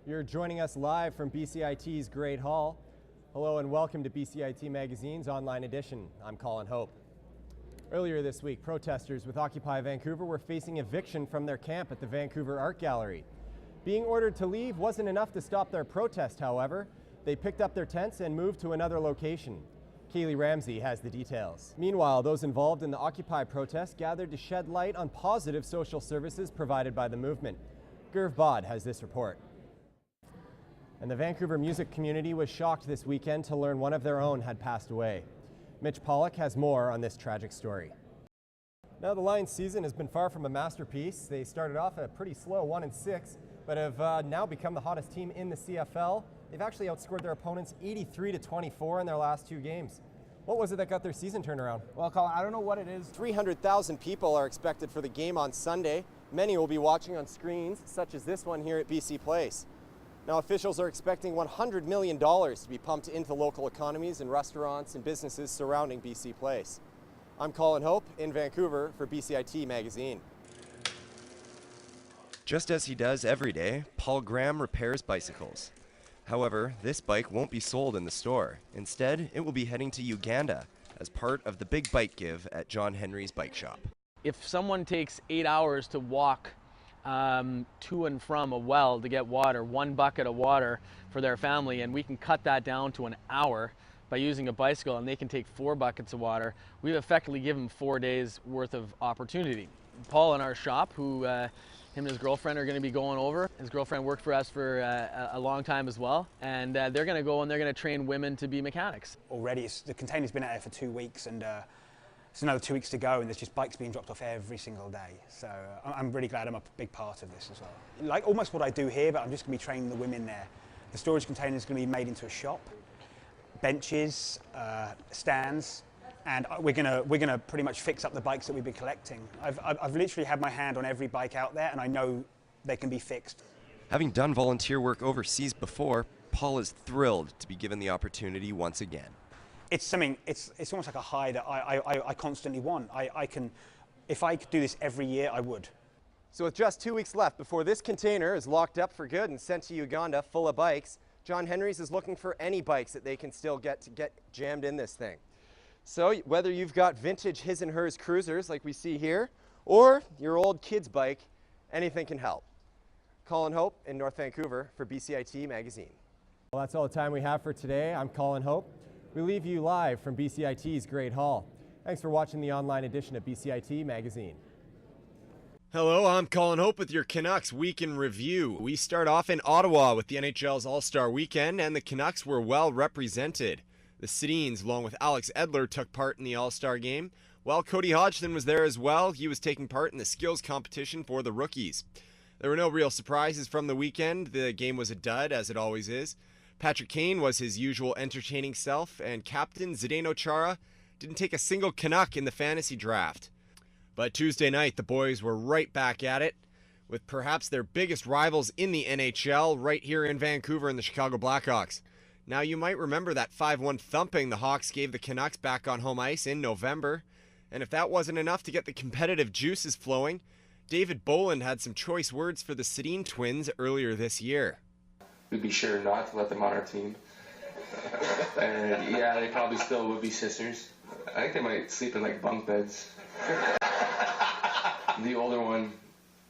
You're joining us live from BCIT's Great Hall. Hello and welcome to BCIT Magazine's online edition. I'm Colin Hope. Earlier this week, protesters with Occupy Vancouver were facing eviction from their camp at the Vancouver Art Gallery. Being ordered to leave wasn't enough to stop their protest, however. They picked up their tents and moved to another location. Kaylee Ramsey has the details. Meanwhile, those involved in the Occupy protest gathered to shed light on positive social services provided by the movement. Gurv Bod has this report. And the Vancouver music community was shocked this weekend to learn one of their own had passed away. Mitch Pollock has more on this tragic story. Now, the Lions season has been far from a masterpiece. They started off a pretty slow 1-6, but have now become the hottest team in the CFL. They've actually outscored their opponents 83-24 in their last 2 games. What was it that got their season turned around? Well, Colin, I don't know what it is. 300,000 people are expected for the game on Sunday. Many will be watching on screens, such as this one here at BC Place. Now, officials are expecting $100 million to be pumped into local economies and restaurants and businesses surrounding BC Place. I'm Colin Hope in Vancouver for BCIT Magazine. Just as he does every day, Paul Graham repairs bicycles. However, this bike won't be sold in the store. Instead, it will be heading to Uganda as part of the Big Bike Give at John Henry's Bike Shop. If someone takes 8 hours to walk to and from a well to get water, 1 bucket of water for their family, and we can cut that down to an hour by using a bicycle, and they can take 4 buckets of water, we've effectively given 4 days worth of opportunity. Paul in our shop, who him and his girlfriend are going to be going over. His girlfriend worked for us for a long time as well, and they're going to go and they're going to train women to be mechanics. Already, the container's been out there for 2 weeks, and it's another 2 weeks to go, and there's just bikes being dropped off every single day. So I'm really glad I'm a big part of this as well. Like almost what I do here, but I'm just going to be training the women there. The storage container is going to be made into a shop, benches, stands, and we're gonna pretty much fix up the bikes that we've been collecting. I've literally had my hand on every bike out there, and I know they can be fixed. Having done volunteer work overseas before, Paul is thrilled to be given the opportunity once again. It's something. It's almost like a high that I constantly want. If I could do this every year, I would. So with just 2 weeks left before this container is locked up for good and sent to Uganda full of bikes, John Henry's is looking for any bikes that they can still get jammed in this thing. So whether you've got vintage his and hers cruisers like we see here, or your old kid's bike, anything can help. Colin Hope in North Vancouver for BCIT Magazine. Well, that's all the time we have for today. I'm Colin Hope. We leave you live from BCIT's Great Hall. Thanks for watching the online edition of BCIT Magazine. Hello, I'm Colin Hope with your Canucks Week in Review. We start off in Ottawa with the NHL's All-Star Weekend, and the Canucks were well represented. The Sedins, along with Alex Edler, took part in the All-Star game, while Cody Hodgson was there as well. He was taking part in the skills competition for the rookies. There were no real surprises from the weekend. The game was a dud, as it always is. Patrick Kane was his usual entertaining self, and captain Zdeno Chara didn't take a single Canuck in the fantasy draft. But Tuesday night, the boys were right back at it, with perhaps their biggest rivals in the NHL right here in Vancouver in the Chicago Blackhawks. Now, you might remember that 5-1 thumping the Hawks gave the Canucks back on home ice in November. And if that wasn't enough to get the competitive juices flowing, David Boland had some choice words for the Sedin twins earlier this year. We'd be sure not to let them on our team. And yeah, they probably still would be sisters. I think they might sleep in like bunk beds. The older one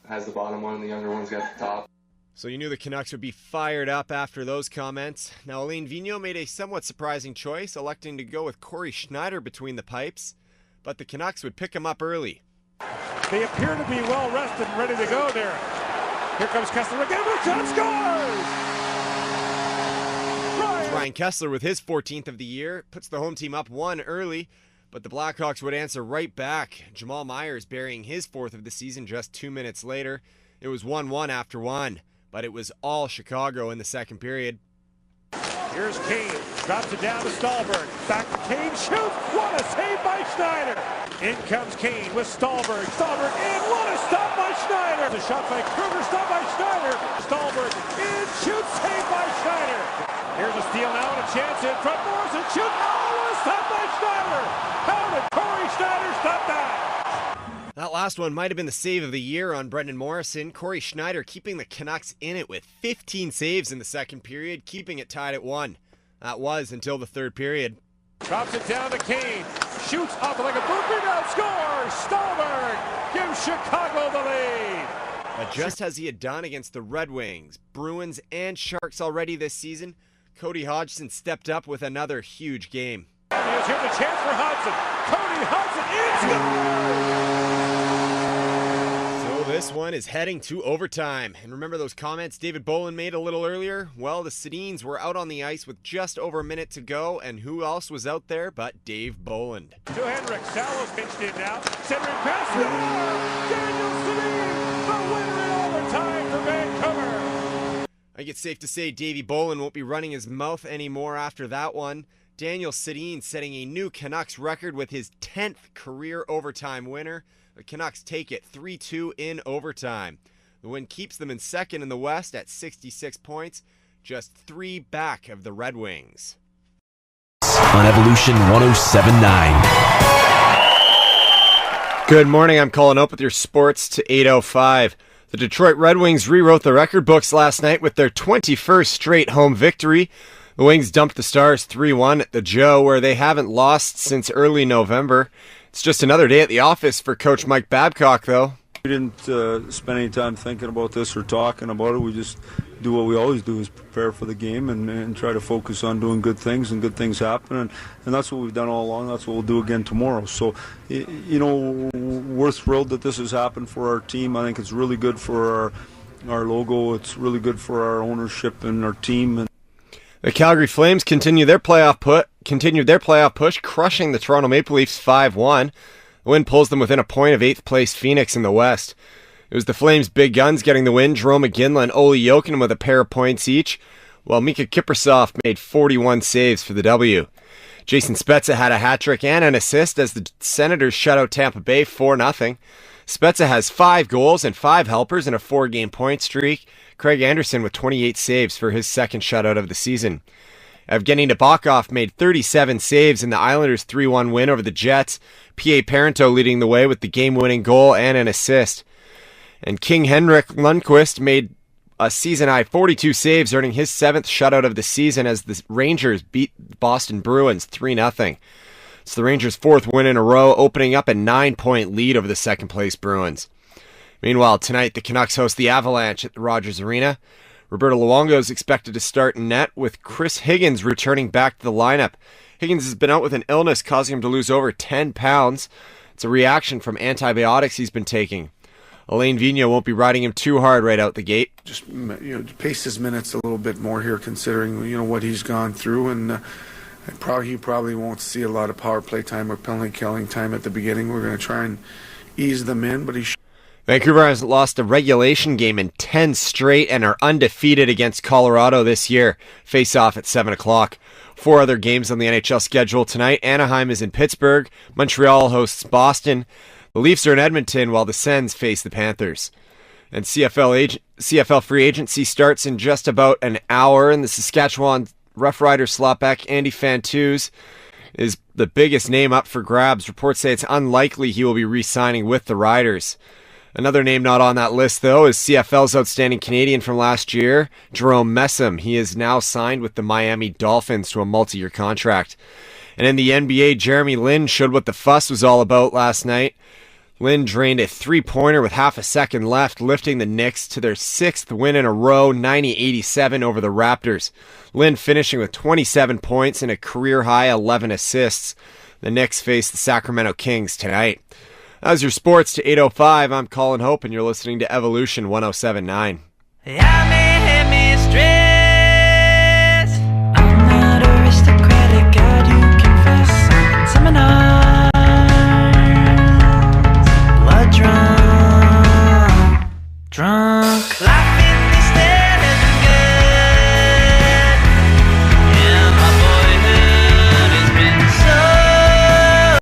has the bottom one, the younger one's got the top. So you knew the Canucks would be fired up after those comments. Now, Alain Vigneault made a somewhat surprising choice, electing to go with Corey Schneider between the pipes, but the Canucks would pick him up early. They appear to be well rested and ready to go there. Here comes Kessler again with a shot, scores! Ryan Kessler with his 14th of the year puts the home team up 1 early, but the Blackhawks would answer right back. Jamal Myers burying his 4th of the season just 2 minutes later. It was 1-1 after 1, but it was all Chicago in the second period. Here's Kane, drops it down to Stallberg. Back to Kane, shoots! What a save by Schneider! In comes Kane with Stallberg. Stallberg in, what a stop by Schneider! The shot by Kruger, stop by Schneider. Stallberg in, shoots, save by Schneider. Here's a steal now and a chance in front. Morrison shoots, oh, what a stop by Schneider! How did Corey Schneider stop that? That last one might have been the save of the year on Brendan Morrison. Corey Schneider keeping the Canucks in it with 15 saves in the second period, keeping it tied at 1. That was until the third period. Drops it down to Kane. Shoots off like a boot. Rebound, score! Stallberg gives Chicago the lead. But just as he had done against the Red Wings, Bruins, and Sharks already this season, Cody Hodgson stepped up with another huge game. Here's the chance for Hodgson. Cody Hodgson into the... So this one is heading to overtime. And remember those comments David Bolin made a little earlier? Well, the Sedins were out on the ice with just over a minute to go, and who else was out there but Dave Bolland? To Henrik. Sallo's pinched in now. Centering pass to the bar. Daniel Sedin, the winner in overtime for Vancouver. I think it's safe to say Davey Bolin won't be running his mouth anymore after that one. Daniel Sedin setting a new Canucks record with his 10th career overtime winner. The Canucks take it 3-2 in overtime. The win keeps them in second in the West at 66 points, just 3 back of the Red Wings. On Evolution 107.9. Good morning, I'm calling up with your sports to 8:05. The Detroit Red Wings rewrote the record books last night with their 21st straight home victory. The Wings dumped the Stars 3-1 at the Joe, where they haven't lost since early November. It's just another day at the office for Coach Mike Babcock, though. We didn't spend any time thinking about this or talking about it. We just do what we always do, is prepare for the game and try to focus on doing good things, and good things happen. And that's what we've done all along. That's what we'll do again tomorrow. So, you know, we're thrilled that this has happened for our team. I think it's really good for our logo. It's really good for our ownership and our team. The Calgary Flames continued their playoff push, crushing the Toronto Maple Leafs 5-1. The win pulls them within a point of 8th place Phoenix in the West. It was the Flames' big guns getting the win, Jarome Iginla and Olli Jokinen with a pair of points each, while Mika Kiprusoff made 41 saves for the W. Jason Spezza had a hat-trick and an assist as the Senators shut out Tampa Bay 4-0. Spezza has 5 goals and 5 helpers in a 4-game point streak. Craig Anderson with 28 saves for his second shutout of the season. Evgeny Nabokov made 37 saves in the Islanders' 3-1 win over the Jets. P.A. Parento leading the way with the game-winning goal and an assist. And King Henrik Lundqvist made a season-high 42 saves, earning his 7th shutout of the season as the Rangers beat Boston Bruins 3-0. It's the Rangers' 4th win in a row, opening up a 9-point lead over the second-place Bruins. Meanwhile, tonight the Canucks host the Avalanche at the Rogers Arena. Roberto Luongo is expected to start in net, with Chris Higgins returning back to the lineup. Higgins has been out with an illness causing him to lose over 10 pounds. It's a reaction from antibiotics he's been taking. Alain Vigneault won't be riding him too hard right out the gate. Just pace his minutes a little bit more here, considering what he's gone through, and he probably won't see a lot of power play time or penalty killing time at the beginning. We're going to try and ease them in, but he. Vancouver hasn't lost a regulation game in 10 straight and are undefeated against Colorado this year. Face off at 7 o'clock. 4 other games on the NHL schedule tonight. Anaheim is in Pittsburgh. Montreal hosts Boston. The Leafs are in Edmonton while the Sens face the Panthers. And CFL free agency starts in just about an hour, and the Saskatchewan Roughrider slotback Andy Fantuz is the biggest name up for grabs. Reports say it's unlikely he will be re-signing with the Riders. Another name not on that list, though, is CFL's outstanding Canadian from last year, Jerome Messam. He is now signed with the Miami Dolphins to a multi-year contract. And in the NBA, Jeremy Lin showed what the fuss was all about last night. Lin drained a 3-pointer with half a second left, lifting the Knicks to their 6th win in a row, 90-87 over the Raptors. Lin finishing with 27 points and a career-high 11 assists. The Knicks face the Sacramento Kings tonight. As your sports to 8:05, I'm Colin Hope, and you're listening to Evolution 107.9. I may have mistressed. I'm not aristocratic, I do confess. Seminar.